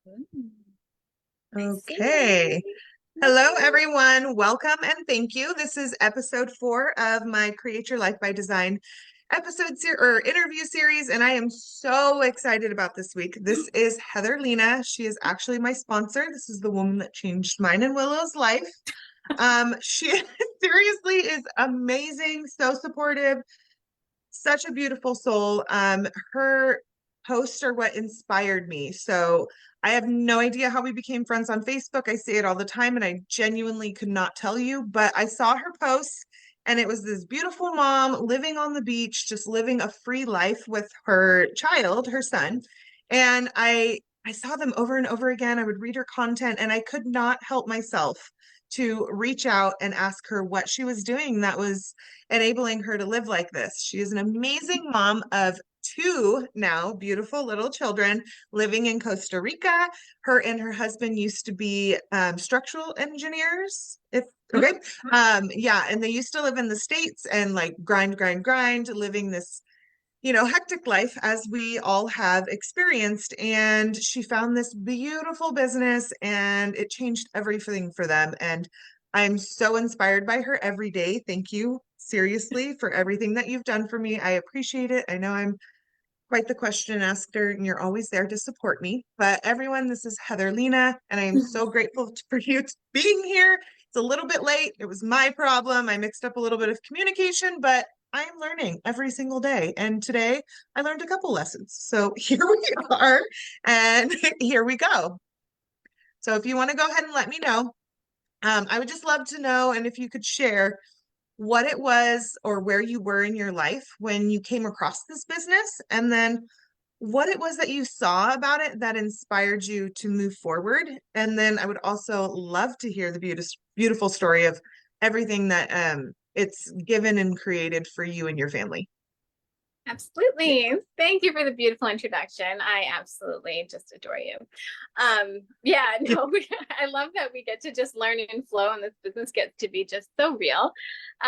Mm, I Okay. see. Hello, Yay. everyone. Welcome and thank you. This is episode 4 of my Create Your Life by Design interview series, and I am so excited about this week. This is Heather Lenah. She is actually my sponsor. This is the woman that changed mine and Willow's life. She seriously is amazing, so supportive, such a beautiful soul. Her posts are what inspired me. So I have no idea how we became friends on Facebook. I say it all the time, and I genuinely could not tell you, but I saw her posts, and it was this beautiful mom living on the beach, just living a free life with her child, her son. And I saw them over and over again. I would read her content, and I could not help myself to reach out and ask her what she was doing that was enabling her to live like this. She is an amazing mom of two now beautiful little children living in Costa Rica. Her and her husband used to be structural engineers. If okay, yeah, and they used to live in the States and like grind, living this hectic life as we all have experienced. And she found this beautiful business and it changed everything for them. And I'm so inspired by her every day. Thank you, seriously, for everything that you've done for me. I appreciate it. I know I'm quite the question asker and you're always there to support me. But everyone, this is Heather Lenah, and I am so grateful for you being here. It's a little bit late. It was my problem. I mixed up a little bit of communication, but I am learning every single day. And today I learned a couple lessons. So here we are, and here we go. So if you want to go ahead and let me know, I would just love to know, and if you could share what it was or where you were in your life when you came across this business, and then what it was that you saw about it that inspired you to move forward. And then I would also love to hear the beautiful story of everything that it's given and created for you and your family. Yeah. Absolutely. Thank you for the beautiful introduction. I absolutely just adore you. Yeah, no, I love that we get to just learn and flow, and this business gets to be just so real.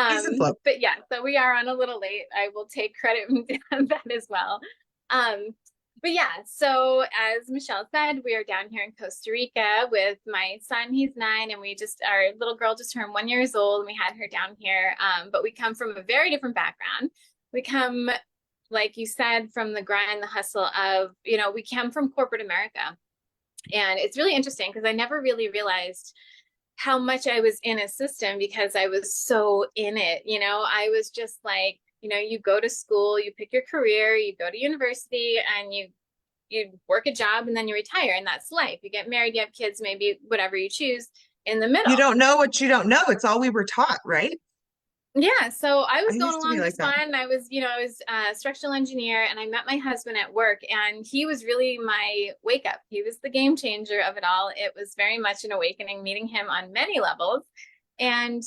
Ease and flow. But yeah, so we are on a little late. I will take credit on that as well. Um, but yeah, so as Michelle said, we are down here in Costa Rica with my son. He's 9, and our little girl just turned 1 year old, and we had her down here. But we come from a very different background. We come, like you said, from the grind, the hustle of, we come from corporate America. And it's really interesting because I never really realized how much I was in a system because I was so in it. I was just like, you go to school, you pick your career, you go to university, and you work a job, and then you retire, and that's life. You get married, you have kids, maybe whatever you choose in the You middle. don't know what you don't know. It's all we were taught, right? Yeah, so I I was going used to be along like just that. fine. I was a structural engineer, and I met my husband at work, and he was really my wake up. He was the game changer of it all. It was very much an awakening meeting him on many levels. And,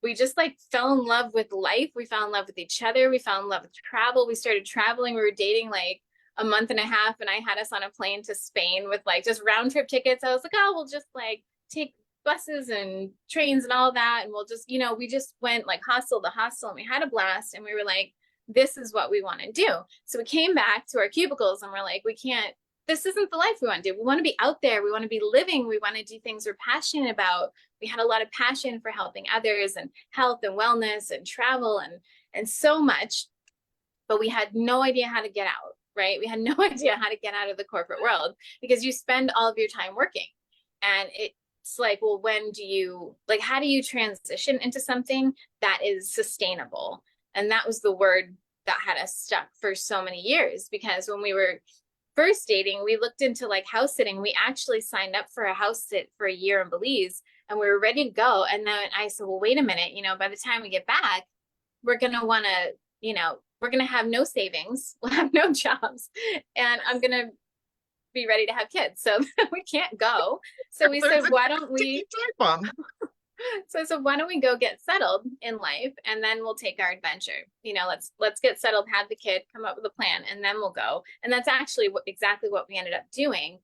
we just like fell in love with life. We fell in love with each other. We fell in love with travel. We started traveling. We were dating like a month and a half, and I had us on a plane to Spain with like just round trip tickets. I was like, oh, we'll just like take buses and trains and all that. And we'll just, we just went like hostel to hostel, and we had a blast. And we were like, this is what we want to do. So we came back to our cubicles, and we're like, this isn't the life we want to do. We want to be out there. We want to be living. We want to do things we're passionate about. We had a lot of passion for helping others and health and wellness and travel and so much, but we had no idea how to get out, right? We had no idea how to get out of the corporate world because you spend all of your time working. And it's like, well, how do you transition into something that is sustainable? And that was the word that had us stuck for so many years, because when we were first dating, we looked into like house sitting. We actually signed up for a house sit for a year in Belize, and we were ready to go. And then I said, well, wait a minute, by the time we get back, we're going to want to, we're going to have no savings. We'll have no jobs, and I'm going to be ready to have kids. So we can't go. So we There's said, a why don't sticky we time bomb. so I said, why don't we go get settled in life, and then we'll take our adventure. Let's get settled, have the kid, come up with a plan, and then we'll go. And that's actually exactly what we ended up doing.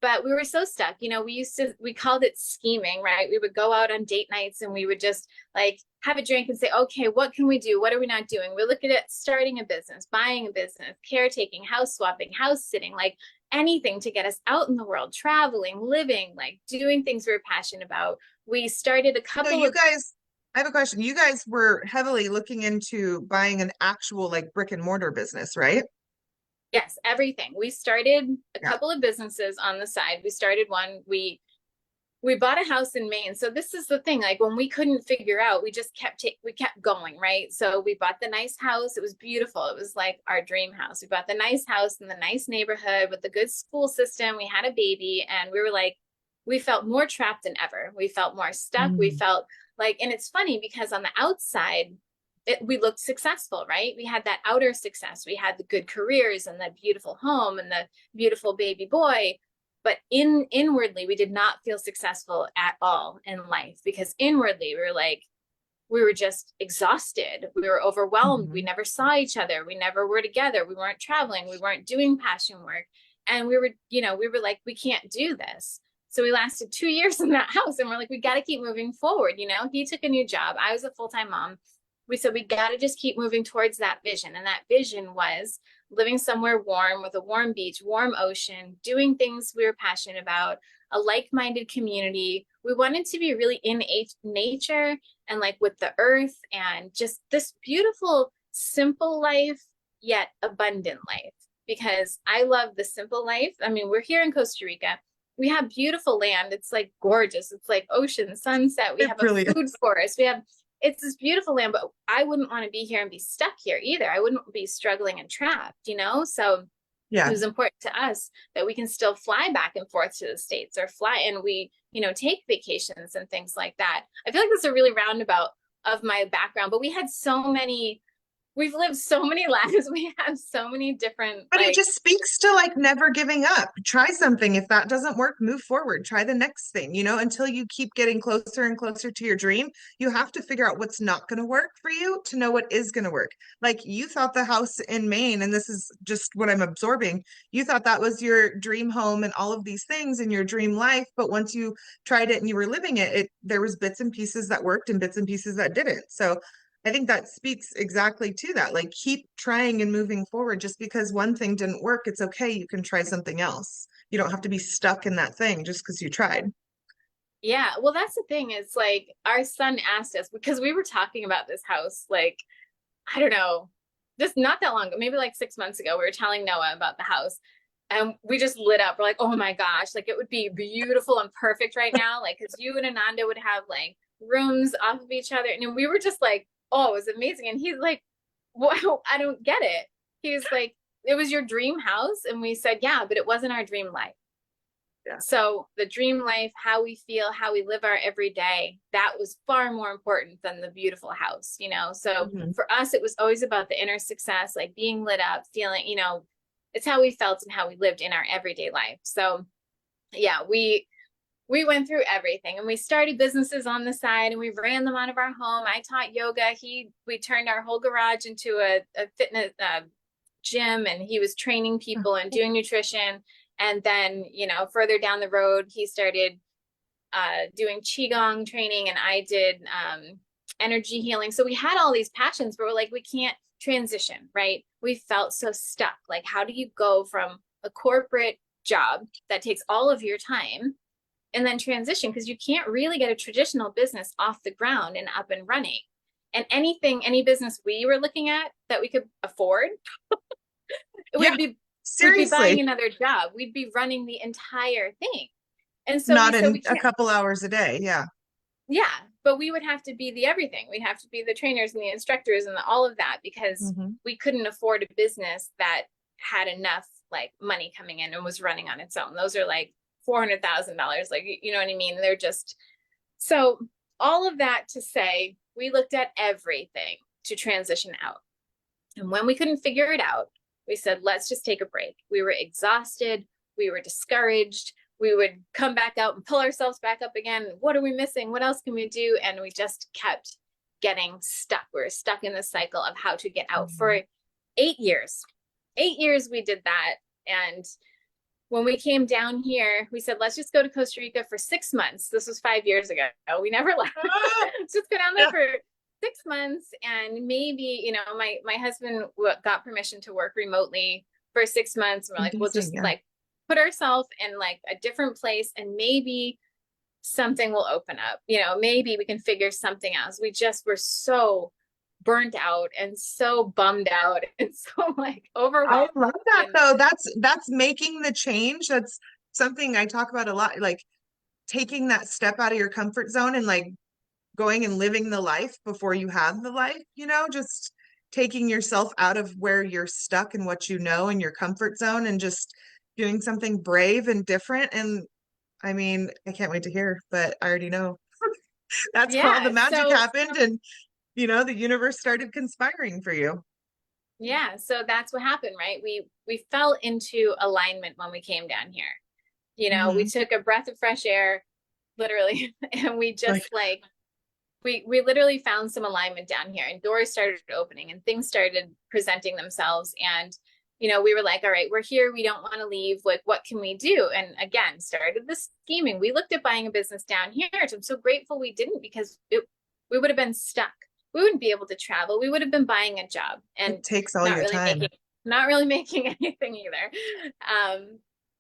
But we were so stuck. We called it scheming, right? We would go out on date nights, and we would just like have a drink and say, okay, what can we do? What are we not doing? We're looking at starting a business, buying a business, caretaking, house swapping, house sitting, like anything to get us out in the world, traveling, living, like doing things we were passionate about. We started a So couple you of, guys, I have a question. You guys were heavily looking into buying an actual like brick and mortar business, right? yes, everything. We started a Yeah. couple of businesses on the side. We started one, we bought a house in Maine. So this is the thing, like when we couldn't figure out, we just we kept going, right? So we bought the nice house. It was beautiful. It was like our dream house. We bought the nice house in the nice neighborhood with the good school system. We had a baby and we were like, we felt more trapped than ever. We felt more stuck. We Mm. felt like, and it's funny because on the outside, we looked successful, right? We had that outer success. We had the good careers and the beautiful home and the beautiful baby boy, but inwardly we did not feel successful at all in life, because inwardly we were like, we were just exhausted, we were overwhelmed, we Mhm. never saw each other, we never were together, we weren't traveling, we weren't doing passion work, and we were, we were like, we can't do this. So we lasted 2 years in that house and we're like, we got to keep moving forward. He took a new job, I was a full-time mom. We said we got to just keep moving towards that vision, and that vision was living somewhere warm with a warm beach, warm ocean, doing things we were passionate about, a like-minded community. We wanted to be really in nature and like with the earth, and just this beautiful, simple life, yet abundant life. Because I love the simple life. I mean, we're here in Costa Rica. We have beautiful land. It's like gorgeous. It's like ocean, sunset. We It have a really food is. forest. It's this beautiful land, but I wouldn't want to be here and be stuck here either. I wouldn't be struggling and trapped. So it Yeah. was important to us that we can still fly back and forth to the States, or fly, and we, take vacations and things like that. I feel like this is a really roundabout of my background, but we've lived so many lives. We have so many different, But it like, just speaks to like never giving up. Try something. If that doesn't work, move forward. Try the next thing, until you keep getting closer and closer to your dream. You have to figure out what's not going to work for you to know what is going to work. Like you thought the house in Maine, and this is just what I'm absorbing, you thought that was your dream home and all of these things in your dream life. But once you tried it and you were living it, there was bits and pieces that worked and bits and pieces that didn't. So I think that speaks exactly to that. Like, keep trying and moving forward. Just because one thing didn't work, it's okay. You can try something else. You don't have to be stuck in that thing just because you tried. yeah, well, that's the thing. Is like our son asked us, because we were talking about this house, like, I don't know, just not that long ago, maybe like 6 months ago. We were telling Noah about the house and we just lit up. We're like, oh my gosh, like it would be beautiful and perfect right now. Like, because you and Ananda would have like rooms off of each other. And we were just like, oh, it was amazing. And he's like, well, I don't get it. He was like, it was your dream house. And we said, yeah, but it wasn't our dream life. Yeah. So the dream life, how we feel, how we live our everyday, that was far more important than the beautiful house. So Mhm. for us, it was always about the inner success, like being lit up, feeling, it's how we felt and how we lived in our everyday life. So yeah, we went through everything, and we started businesses on the side and we ran them out of our home. I taught yoga. We turned our whole garage into a fitness gym, and he was training people and doing nutrition. And then, further down the road, he started doing qigong training, and I did energy healing. So we had all these passions, but we're like, we can't transition, right? We felt so stuck. Like, how do you go from a corporate job that takes all of your time and then transition? Because you can't really get a traditional business off the ground and up and running. And any business we were looking at that we could afford, Yeah, we'd be buying seriously. another job. We'd be running the entire thing. And so we Not said, in we a can't, couple hours a day. Yeah. yeah, but we would have to be the everything. We'd have to be the trainers and the instructors and all of that, because Hmm. we couldn't afford a business that had enough like money coming in and was running on its own. Those are like $400,000. Like, you know what I mean? They're just, so all of that to say, we looked at everything to transition out. And when we couldn't figure it out, we said, let's just take a break. We were exhausted. We were discouraged. We would come back out and pull ourselves back up again. What are we missing? What else can we do? And we just kept getting stuck. We were stuck in the cycle of how to get out for Hmm. 8 years. 8 years we did that. And when we came down here, we said, let's just go to Costa Rica for 6 months. This was 5 years ago. We never left. Let's just go down there Yeah. for 6 months. And maybe, my husband got permission to work remotely for 6 months. And we're like, we'll Amazing. just Yeah. like put ourselves in like a different place and maybe something will open up. You know, maybe we can figure something out. We just were so burnt out and so bummed out and so like I overwhelmed. love that And though. That's making the change. That's something I talk about a lot, like taking that step out of your comfort zone and like going and living the life before you have the life, just taking yourself out of where you're stuck and what you know in your comfort zone and just doing something brave and different. And I mean, I can't wait to hear, but I already know that's how the yeah, magic so happened and the universe started conspiring for you. yeah, so that's what happened, right? We fell into alignment when we came down here. You know, we Hmm. took a breath of fresh air, literally, and we Like, just like we literally found some alignment down here and doors started opening and things started presenting themselves. And we were like, all right, we're here, we don't want to leave, like what can we do? And again, started the scheming. We looked at buying a business down here. I'm so grateful we didn't, because we would have been stuck. We wouldn't be able to travel. We would have been buying a job and it takes all not your really time. making not really making anything either.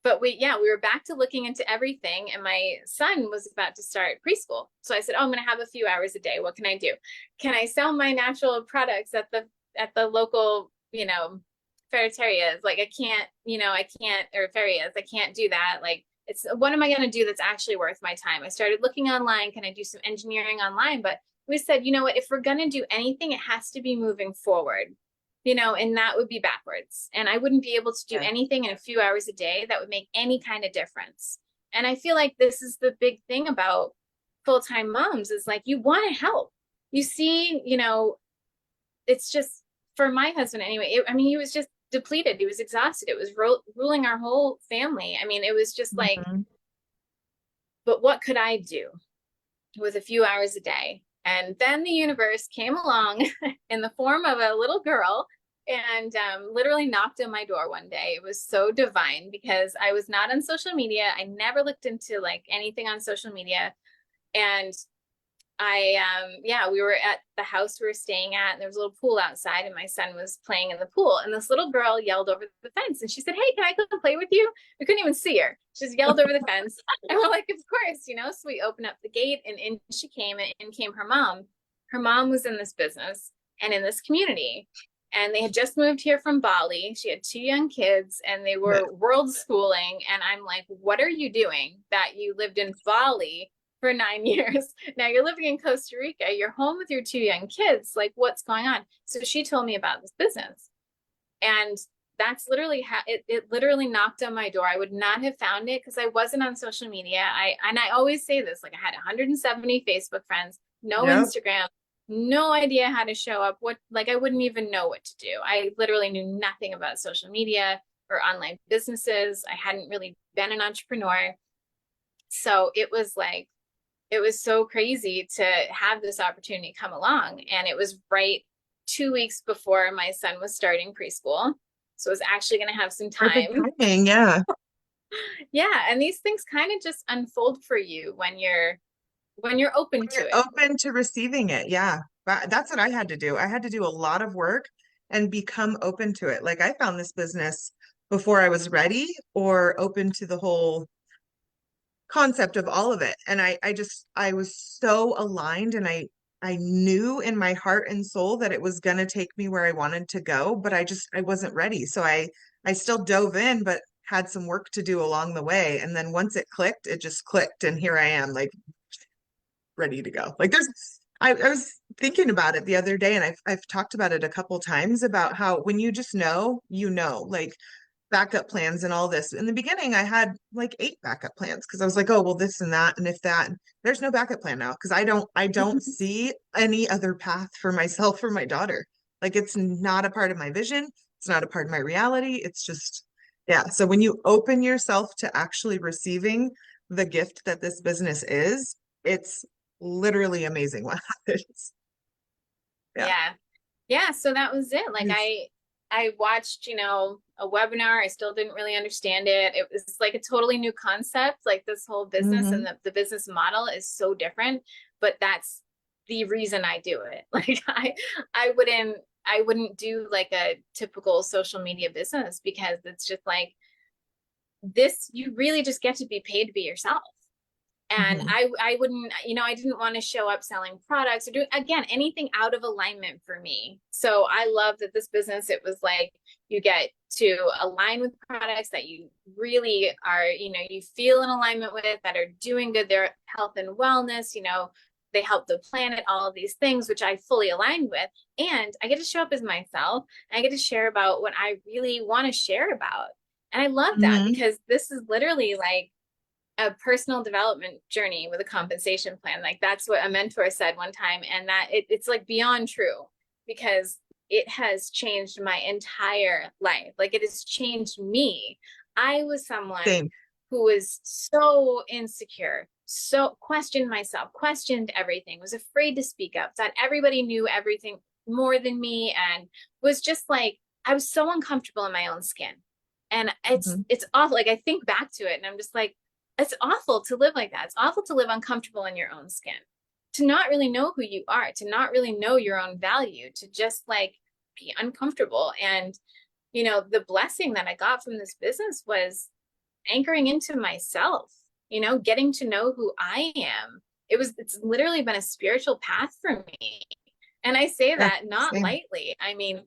But we were back to looking into everything, and my son was about to start preschool. So I said, oh, I'm going to have a few hours a day. What can I do? Can I sell my natural products at the local, ferreterias? Like I can't, or ferias, I can't do that. Like, it's, what am I going to do that's actually worth my time? I started looking online. Can I do some engineering online? But we said, you know what, if we're going to do anything, it has to be moving forward, and that would be backwards. And I wouldn't be able to do Yeah. anything in a few hours a day that would make any kind of difference. And I feel like this is the big thing about full-time moms, is like, you want to help. You see, it's just, for my husband anyway, I mean, he was just depleted. He was exhausted. It was ruling our whole family. I mean, it was just like, Mhm. but what could I do with a few hours a day? And then the universe came along in the form of a little girl and literally knocked on my door one day. It was so divine because I was not on social media. I never looked into like anything on social media. And we were at the house we were staying at, and there was a little pool outside, and my son was playing in the pool. And this little girl yelled over the fence, and she said, "Hey, can I come play with you?" We couldn't even see her. She just yelled over the fence, and we're like, "Of course, you know." So we opened up the gate, and in she came, and in came her mom. Her mom was in this business and in this community, and they had just moved here from Bali. She had two young kids, and they But were world schooling. And I'm like, "What are you doing that you lived in Bali for 9 years? Now you're living in Costa Rica. You're home with your two young kids. Like, what's going on?" So she told me about this business. And that's literally how it literally knocked on my door. I would not have found it because I wasn't on social media. I always say this, like I had 170 Facebook friends, no yep. Instagram, no idea how to show up. Like I wouldn't even know what to do. I literally knew nothing about social media or online businesses. I hadn't really been an entrepreneur. So it was so crazy to have this opportunity come along. And it was right 2 weeks before my son was starting preschool. So I was actually going to have some Perfect time. timing. Yeah. Yeah. And these things kind of just unfold for you when you're open to You're it. open to receiving it. Yeah. But that's what I had to do. I had to do a lot of work and become open to it. Like I found this business before I was ready or open to the whole concept of all of it. And I was so aligned and I knew in my heart and soul that it was gonna take me where I wanted to go, but I wasn't ready. So I still dove in, but had some work to do along the way. And then once it clicked, it just clicked. And here I am, like ready to go. Like I was thinking about it the other day, and I've talked about it a couple times about how when you just know, like backup plans and all this. In the beginning, I had like 8 backup plans because I was like, oh, well, this and that, and if that. There's no backup plan now because I don't see any other path for myself or my daughter. Like it's not a part of my vision. It's not a part of my reality. It's just, yeah. So when you open yourself to actually receiving the gift that this business is, it's literally amazing what happens. Yeah. Yeah. Yeah. So that was it. Like It's- I watched, a webinar. I still didn't really understand it. It was like a totally new concept. Like this whole business and Mhm. the business model is so different, but that's the reason I do it. Like I wouldn't do like a typical social media business because it's just like this, you really just get to be paid to be yourself. And Hmm. I wouldn't, I didn't want to show up selling products or doing, again, anything out of alignment for me. So I love that this business, it was like, you get to align with products that you really are, you feel in alignment with, that are doing good, their health and wellness, they help the planet, all of these things, which I fully aligned with. And I get to show up as myself, and I get to share about what I really want to share about. And I love that, Hmm. because this is literally like a personal development journey with a compensation plan. Like, that's what a mentor said one time. And that it's like beyond true, because it has changed my entire life. Like, it has changed me. I was someone Same. who was so insecure, so questioned myself, questioned everything, was afraid to speak up, thought everybody knew everything more than me, and was just like, I was so uncomfortable in my own skin. And it's Hmm. it's awful. Like, I think back to it and I'm just like, it's awful to live like that. It's awful to live uncomfortable in your own skin, to not really know who you are, to not really know your own value, to just like be uncomfortable. And, the blessing that I got from this business was anchoring into myself, getting to know who I am. It's literally been a spiritual path for me. And I say Yeah, that not same. lightly. I mean,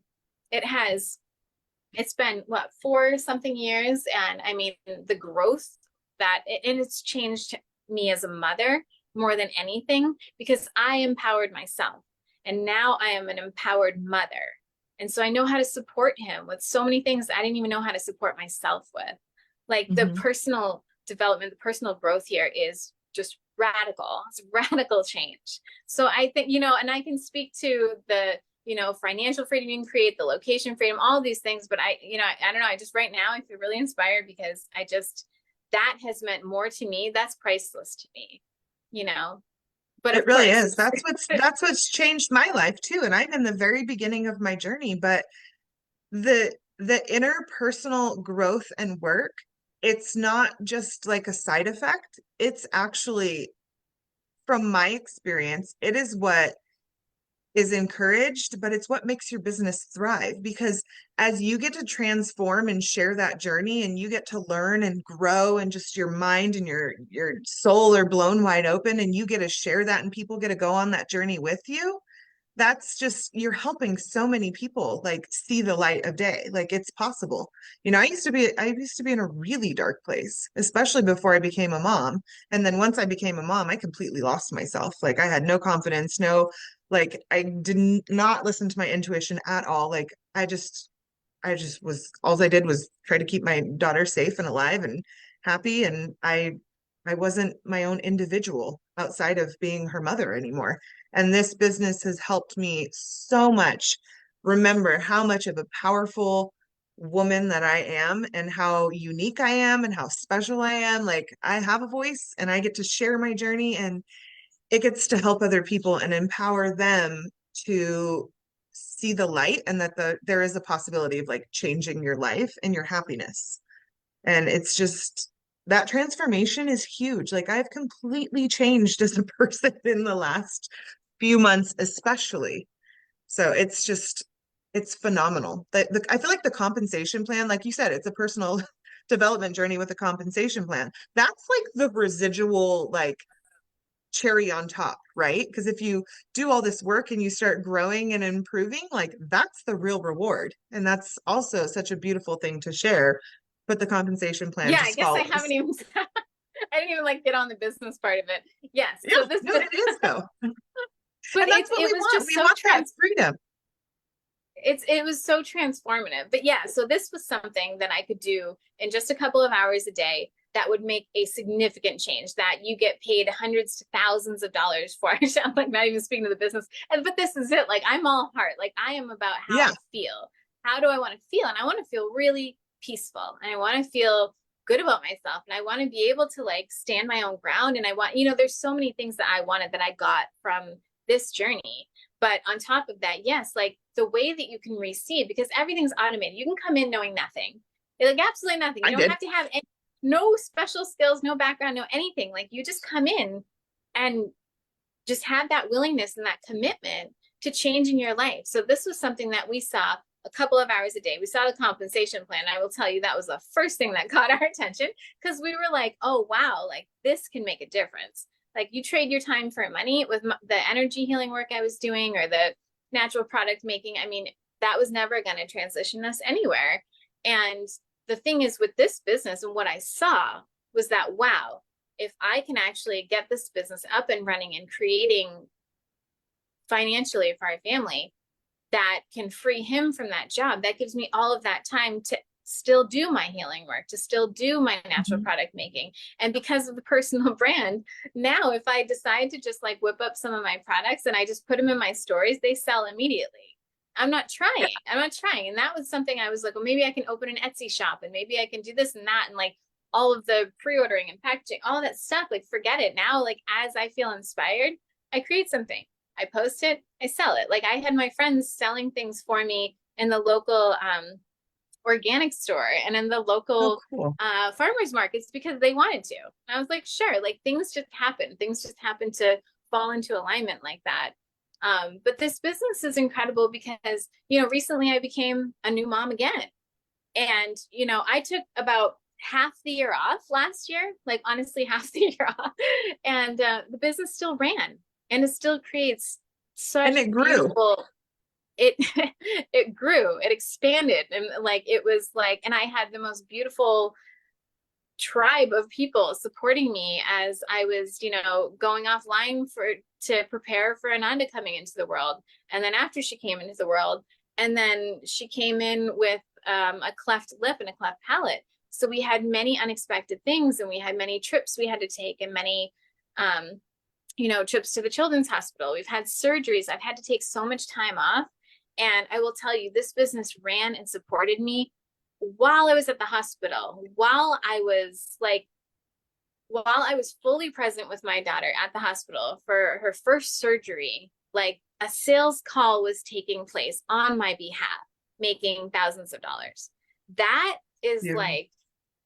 it has it's been what, 4 something years, and I mean, the growth and it's changed me as a mother more than anything, because I empowered myself, and now I am an empowered mother. And so I know how to support him with so many things I didn't even know how to support myself with. Like, the Hmm. personal development, the personal growth here is just radical. It's radical change. So I think, and I can speak to the financial freedom you can create, the location freedom, all these things. But I don't know. I just, right now, I feel really inspired, because that has meant more to me. That's priceless to me, you know, but It of really course is. it's, That's what's changed my life too. And I'm in the very beginning of my journey, but the interpersonal growth and work, it's not just like a side effect. It's actually, from my experience, it is what is encouraged, but it's what makes your business thrive. Because as you get to transform and share that journey, and you get to learn and grow, and just your mind and your soul are blown wide open, and you get to share that, and people get to go on that journey with you, that's just, you're helping so many people like see the light of day. Like, it's possible. I used to be in a really dark place, especially before I became a mom. And then once I became a mom, I completely lost myself. Like, I had no confidence, no, like, I did not listen to my intuition at all. Like, I just was, all I did was try to keep my daughter safe and alive and happy. And I wasn't my own individual outside of being her mother anymore. And this business has helped me so much remember how much of a powerful woman that I am, and how unique I am, and how special I am. Like, I have a voice, and I get to share my journey, and it gets to help other people and empower them to see the light, and that there is a possibility of like changing your life and your happiness. And it's just, that transformation is huge. Like, I've completely changed as a person in the last few months, especially. So it's phenomenal. I feel like the compensation plan, like you said, it's a personal development journey with a compensation plan. That's like the residual, like, cherry on top, right? Because if you do all this work and you start growing and improving, like, that's the real reward. And that's also such a beautiful thing to share. But the compensation plan yeah, I just guess I haven't follows. even, I didn't even like get on the business part of it. Yes. Yeah, So this, no, it is though. but And that's what it we was want. just We so want that freedom. it was so transformative. But yeah, so this was something that I could do in just a couple of hours a day that would make a significant change, that you get paid hundreds to thousands of dollars for. I'm like not even speaking to the business. But this is it. Like, I'm all heart. Like, I am about how Yeah. I feel. How do I want to feel? And I want to feel really peaceful. And I want to feel good about myself. And I want to be able to like stand my own ground. And I want, there's so many things that I wanted that I got from this journey. But on top of that, yes, like the way that you can receive, because everything's automated. You can come in knowing nothing. Like, absolutely nothing. I You don't did. have to have any, no special skills, no background, no anything. Like, you just come in and just have that willingness and that commitment to changing your life. So this was something that we saw a couple of hours a day. We saw the compensation plan. I will tell you that was the first thing that caught our attention because we were like, oh, wow, like this can make a difference. Like you trade your time for money with the energy healing work I was doing or the natural product making. I mean, that was never going to transition us anywhere. And the thing is with this business and what I saw was that, wow, if I can actually get this business up and running and creating financially for our family, that can free him from that job. That gives me all of that time to still do my healing work, to still do my natural product making. And because of the personal brand, now if I decide to just like whip up some of my products and I just put them in my stories, they sell immediately. I'm not trying. I'm not trying. And that was something I was like, well, maybe I can open an Etsy shop and maybe I can do this and that. And like all of the pre-ordering and packaging, all that stuff, like forget it. Now, like as I feel inspired, I create something. I post it, I sell it. Like I had my friends selling things for me in the local organic store and in the local farmers markets because they wanted to. And I was like, sure, like things just happen. Things just happen to fall into alignment like that. But this business is incredible because, you know, recently I became a new mom again. And, you know, I took about half the year off last year, like honestly, half the year off. And the business still ran and it still creates such and it grew. beautiful, it it grew, it expanded, and like it was like, and I had the most beautiful tribe of people supporting me as I was, you know, going offline to prepare for Ananda coming into the world. And then after she came into the world, and then she came in with a cleft lip and a cleft palate. So we had many unexpected things, and we had many trips we had to take, and many you know, trips to the children's hospital. We've had surgeries. I've had to take so much time off. And I will tell you, this business ran and supported me while I was at the hospital, while I was fully present with my daughter at the hospital for her first surgery. Like a sales call was taking place on my behalf, making thousands of dollars. That is like,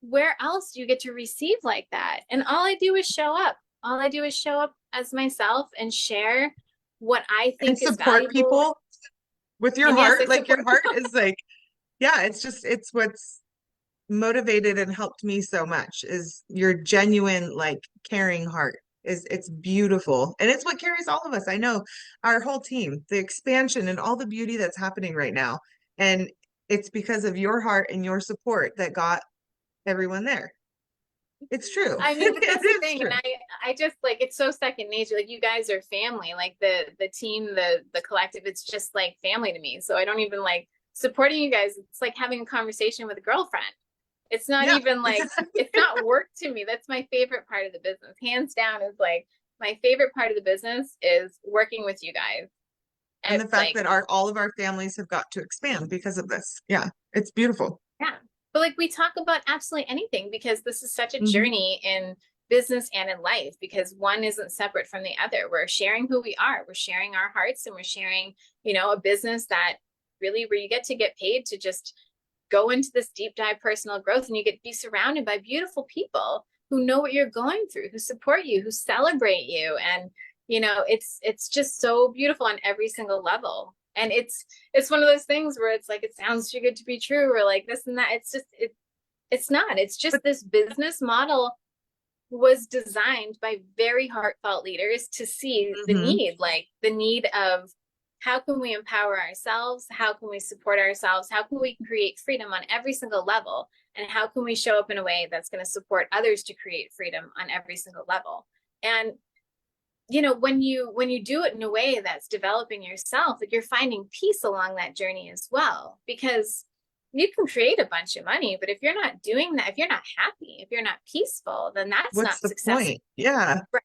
where else do you get to receive like that? And all I do is show up. All I do is show up as myself and share what I think is valuable. People with your heart. Like your heart is like, yeah, it's what's motivated and helped me so much is your genuine, like caring heart. It's beautiful. And it's what carries all of us. I know our whole team, the expansion and all the beauty that's happening right now. And it's because of your heart and your support that got everyone there. It's true. I mean, but that's the thing. True. And I just like, it's so second nature. Like you guys are family, like the team, the collective, it's just like family to me. So I don't even like supporting you guys. It's like having a conversation with a girlfriend. It's not even like, it's not work to me. That's my favorite part of the business. Hands down is like, my favorite part of the business is working with you guys. And the fact that all of our families have got to expand because of this. Yeah, it's beautiful. Yeah. But like we talk about absolutely anything because this is such a journey in business and in life because one isn't separate from the other. We're sharing who we are. We're sharing our hearts and we're sharing, you know, a business that really where you get to get paid to just go into this deep dive personal growth and you get to be surrounded by beautiful people who know what you're going through, who support you, who celebrate you. And, you know, it's just so beautiful on every single level. And it's one of those things where it's like, it sounds too good to be true or like this and that. It's just, it's not, it's just this business model was designed by very heartfelt leaders to see the need, like the need of how can we empower ourselves? How can we support ourselves? How can we create freedom on every single level? And how can we show up in a way that's going to support others to create freedom on every single level? And you know, when you do it in a way that's developing yourself, like you're finding peace along that journey as well, because you can create a bunch of money, but if you're not doing that, if you're not happy, if you're not peaceful, then that's not successful. Yeah. Right.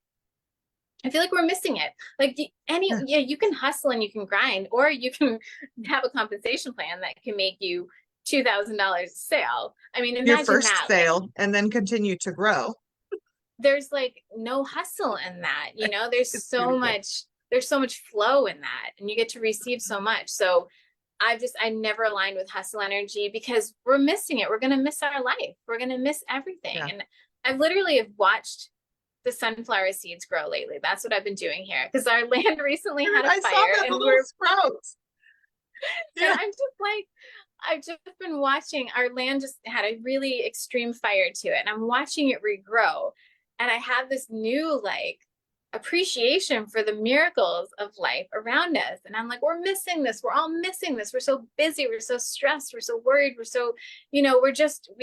I feel like we're missing it. Like you can hustle and you can grind, or you can have a compensation plan that can make you $2,000 a sale. I mean, imagine your first that sale and then continue to grow. There's like no hustle in that, you know, there's so much flow in that and you get to receive so much. So I never aligned with hustle energy because we're missing it. We're going to miss our life. We're going to miss everything. Yeah. And I've literally have watched the sunflower seeds grow lately. That's what I've been doing here because our land recently had a fire and we're sprouts. And Yeah. I'm just like, I've just been watching our land just had a really extreme fire to it, and I'm watching it regrow. And I have this new like appreciation for the miracles of life around us. And I'm like, we're missing this. We're all missing this. We're so busy. We're so stressed. We're so worried. We're so, we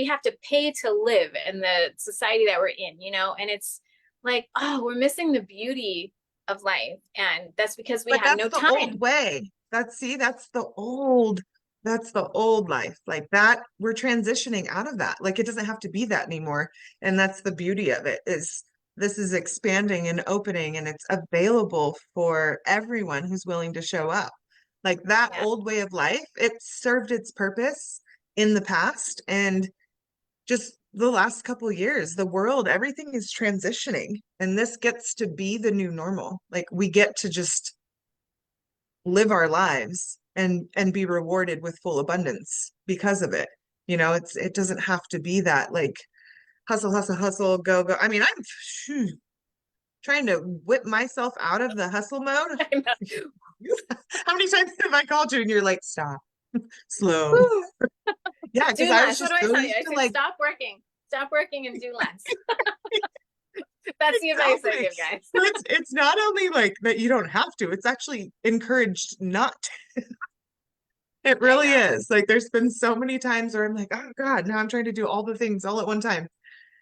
have to pay to live in the society that we're in, and it's like, oh, we're missing the beauty of life. And that's because we But have that's no the old time. way. That's the old life. Like that, we're transitioning out of that. Like it doesn't have to be that anymore. And that's the beauty of it is this is expanding and opening and it's available for everyone who's willing to show up. Like that Yeah. old way of life, it served its purpose in the past and just the last couple of years, the world, everything is transitioning and this gets to be the new normal. Like we get to just live our lives and be rewarded with full abundance because of it. It doesn't have to be that like hustle, hustle, hustle, go, go. I mean, I'm trying to whip myself out of the hustle mode. I know. How many times have I called you and you're like, stop, slow? Whew. Yeah, because Do I was less. What just do I so tell you? used I to said, like, stop working and do less. That's the advice I exactly. give, guys. So it's not only like that you don't have to, it's actually encouraged not to. It I really know. is. Like there's been so many times where I'm like, oh God, now I'm trying to do all the things all at one time.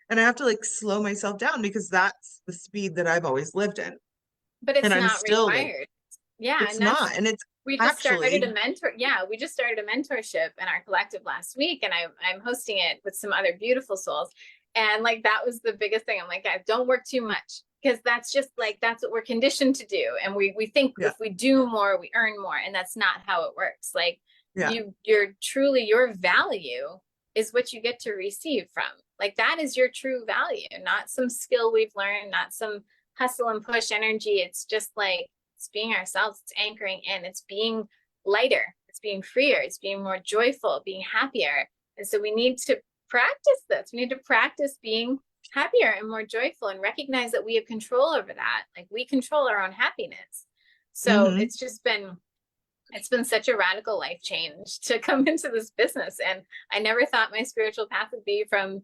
And I have to like slow myself down because that's the speed that I've always lived in. But And it's I'm not still like, required. Yeah. it's And that's, not. And it's we just started actually, a mentor. Yeah. We just started a mentorship in our collective last week. And I'm hosting it with some other beautiful souls. And like, that was the biggest thing. I'm like, guys, don't work too much because that's just like, that's what we're conditioned to do. And we think yeah, if we do more, we earn more. And that's not how it works. Like yeah. your value is what you get to receive from. Like that is your true value, not some skill we've learned, not some hustle and push energy. It's just like, it's being ourselves, it's anchoring in, it's being lighter, it's being freer, it's being more joyful, being happier. And so we need to practice this. We need to practice being happier and more joyful and recognize that we have control over that. Like we control our own happiness. So Hmm. it's been such a radical life change to come into this business. And I never thought my spiritual path would be from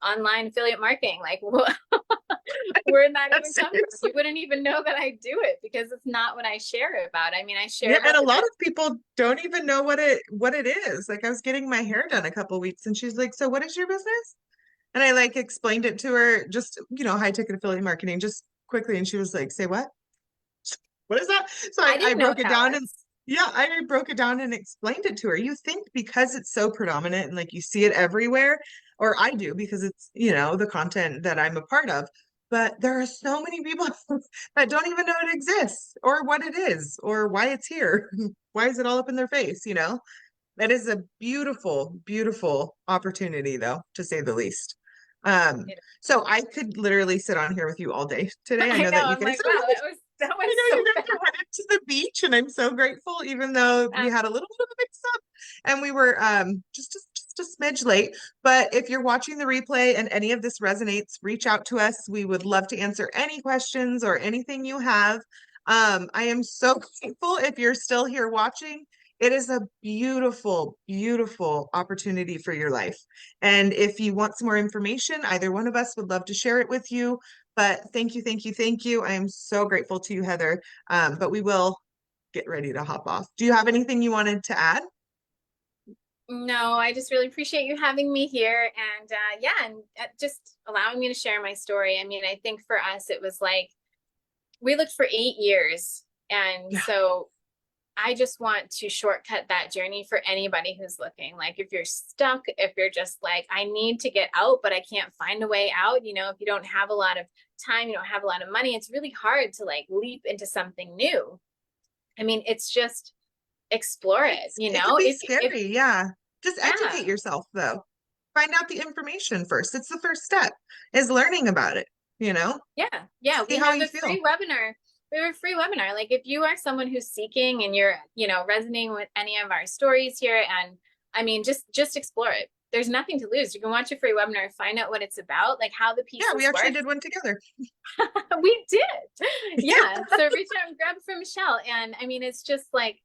online affiliate marketing. Like, where'd that even That's come from? serious. You wouldn't even know that I do it because it's not what I share about. I mean, I share Yeah, and about a the lot good. of people don't even know what it is. Like I was getting my hair done a couple weeks and she's like, "So what is your business?" And I like explained it to her, just, high ticket affiliate marketing, just quickly. And she was like, "Say what? What is that?" So I I didn't know broke what it that down and was. yeah, I broke it down and explained it to her. You think because it's so predominant and like you see it everywhere, or I do because it's, the content that I'm a part of. But there are so many people that don't even know it exists or what it is or why it's here. Why is it all up in their face, That is a beautiful, beautiful opportunity, though, to say the least. Um, so I could literally sit on here with you all day today. I I know know. that you I'm guys like, are wow, really, that I went know so you guys fast. are headed to the beach, and I'm so grateful, even though we had a little bit of a mix up and we were just a smidge late. But if you're watching the replay and any of this resonates, reach out to us. We would love to answer any questions or anything you have. I am so grateful if you're still here watching. It is a beautiful, beautiful opportunity for your life. And if you want some more information, either one of us would love to share it with you. But thank you, thank you, thank you. I am so grateful to you, Heather. But we will get ready to hop off. Do you have anything you wanted to add? No, I just really appreciate you having me here, and yeah, and just allowing me to share my story. I mean, I think for us, it was like we looked for 8 years, and Yeah. so I just want to shortcut that journey for anybody who's looking. Like, if you're stuck, if you're just like, I need to get out, but I can't find a way out, if you don't have a lot of time, you don't have a lot of money, it's really hard to like leap into something new. I mean, it's just explore it, It could be if, scary. Yeah. Just educate yeah, yourself, though. Find out the information first. It's the first step, is learning about it, you know? yeah, yeah. See how you feel. We have a free webinar. Like if you are someone who's seeking and you're, resonating with any of our stories here, and I mean, just explore it. There's nothing to lose. You can watch a free webinar, find out what it's about, like how the Yeah, we pieces actually work. did one together. We did. Yeah. Yeah. So reach out and grab it from Michelle. And I mean, it's just like,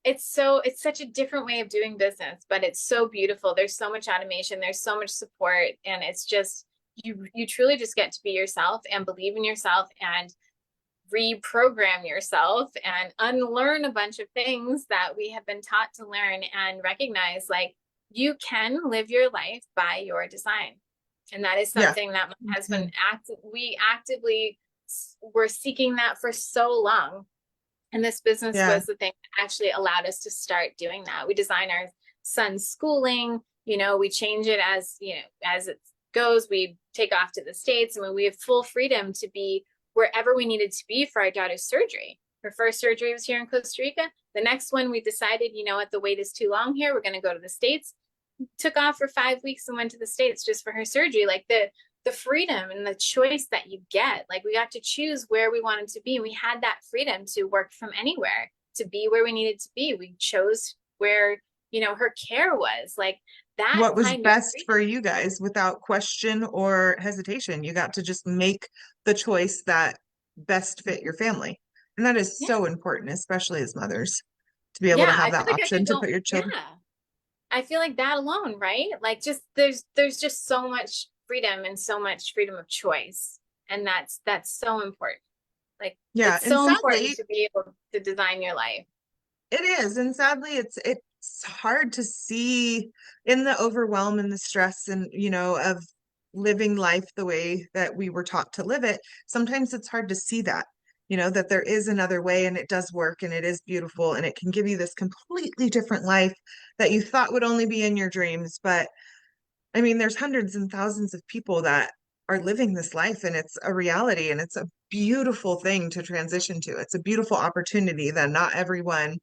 it's such a different way of doing business, but it's so beautiful. There's so much automation, there's so much support, and it's just you truly just get to be yourself and believe in yourself and reprogram yourself and unlearn a bunch of things that we have been taught to learn and recognize like you can live your life by your design. And that is Yeah. something that my husband Mhm. we actively were seeking that for so long. And this business Yeah. was the thing that actually allowed us to start doing that. We design our son's schooling, we change it as, as it goes. We take off to the States. I mean, we have full freedom to be wherever we needed to be for our daughter's surgery. Her first surgery was here in Costa Rica. The next one, we decided, what, the wait is too long here. We're going to go to the States. Took off for 5 weeks and went to the States just for her surgery. Like the freedom and the choice that you get, like we got to choose where we wanted to be. We had that freedom to work from anywhere, to be where we needed to be. We chose where, her care was, like that What was kind of best freedom. for you guys without question or hesitation. You got to just make the choice that best fit your family. And that is Yeah. so important, especially as mothers, to be able to Yeah. have I feel that like I option could to go, put your yeah. children. I feel like that alone, right? Like just there's just so much freedom and so much freedom of choice. And that's so important. Like Yeah. it's And so important sadly, to be able to design your life. it is. And sadly, it's hard to see in the overwhelm and the stress and, of living life the way that we were taught to live it. Sometimes it's hard to see that, that there is another way and it does work and it is beautiful and it can give you this completely different life that you thought would only be in your dreams. But I mean, there's hundreds and thousands of people that are living this life and it's a reality and it's a beautiful thing to transition to. It's a beautiful opportunity that not everyone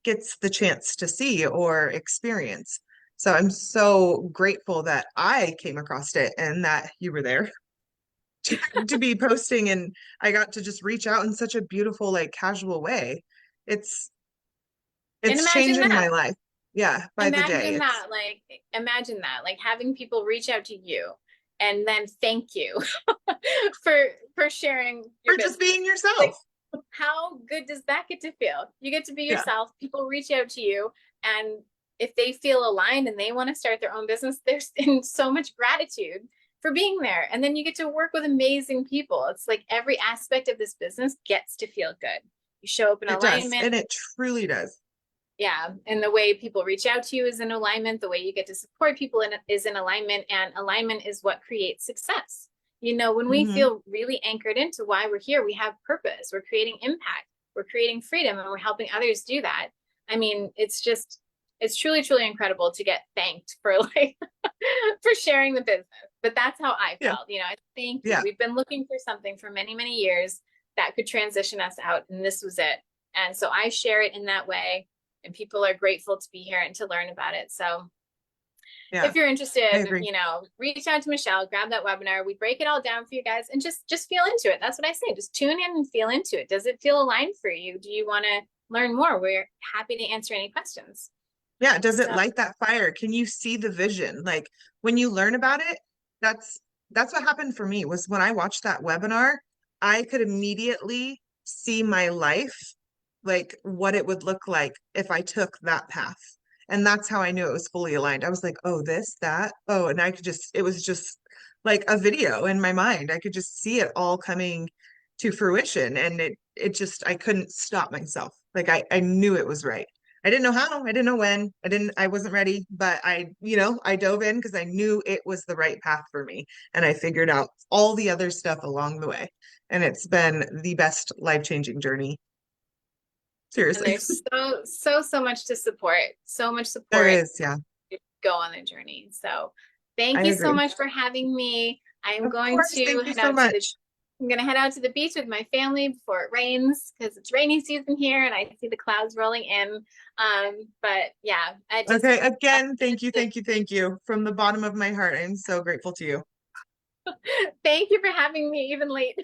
gets the chance to see or experience. So I'm so grateful that I came across it and that you were there to be posting and I got to just reach out in such a beautiful, like casual way. It's And it's imagine changing that. my life. Yeah, by the day. Imagine It's that, like imagine that, like having people reach out to you and then thank you for sharing your for just business. being yourself. Like how good does that get to feel? You get to be Yeah, yourself. People reach out to you, and if they feel aligned and they want to start their own business, there's in so much gratitude for being there. And then you get to work with amazing people. It's like every aspect of this business gets to feel good. You show up in it does. alignment. And it truly does. Yeah, and the way people reach out to you is in alignment. The way you get to support people is in alignment, and alignment is what creates success. When we Hmm. feel really anchored into why we're here, we have purpose, we're creating impact, we're creating freedom, and we're helping others do that. I mean, it's truly, truly incredible to get thanked for like for sharing the business. But that's how I Yeah, felt. Thank you. yeah, We've been looking for something for many, many years that could transition us out, and this was it. And so I share it in that way, and people are grateful to be here and to learn about it. So yeah. if you're I interested, agree. reach out to Michelle, grab that webinar. We break it all down for you guys and just feel into it. That's what I say. Just tune in and feel into it. Does it feel aligned for you? Do you want to learn more? We're happy to answer any questions. Yeah, does it So light that fire? Can you see the vision? Like when you learn about it, that's that's what happened for me was when I watched that webinar, I could immediately see my life, like what it would look like if I took that path. And that's how I knew it was fully aligned. I was like, oh, this, that, oh, and I could just, it was just like a video in my mind. I could just see it all coming to fruition. And it just, I couldn't stop myself. Like I knew it was right. I didn't know how, I didn't know when, I wasn't ready, but I dove in because I knew it was the right path for me. And I figured out all the other stuff along the way. And it's been the best life-changing journey. and Seriously. there's so much to support, so much There support is, yeah. to go on the journey. So thank I you so agree. much for having me. I am Of going course, to thank you head so out to the much. I'm gonna head out to the beach with my family before it rains because it's rainy season here and I see the clouds rolling in. But yeah, I just Okay, again, thank you, thank you, thank you. From the bottom of my heart, I'm so grateful to you. thank you for having me even late.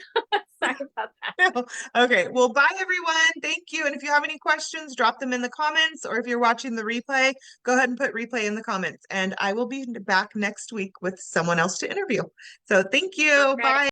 Sorry about that. Okay, well, bye everyone. Thank you. And if you have any questions, drop them in the comments, or if you're watching the replay, go ahead and put replay in the comments. And I will be back next week with someone else to interview. So thank All you. right. Bye.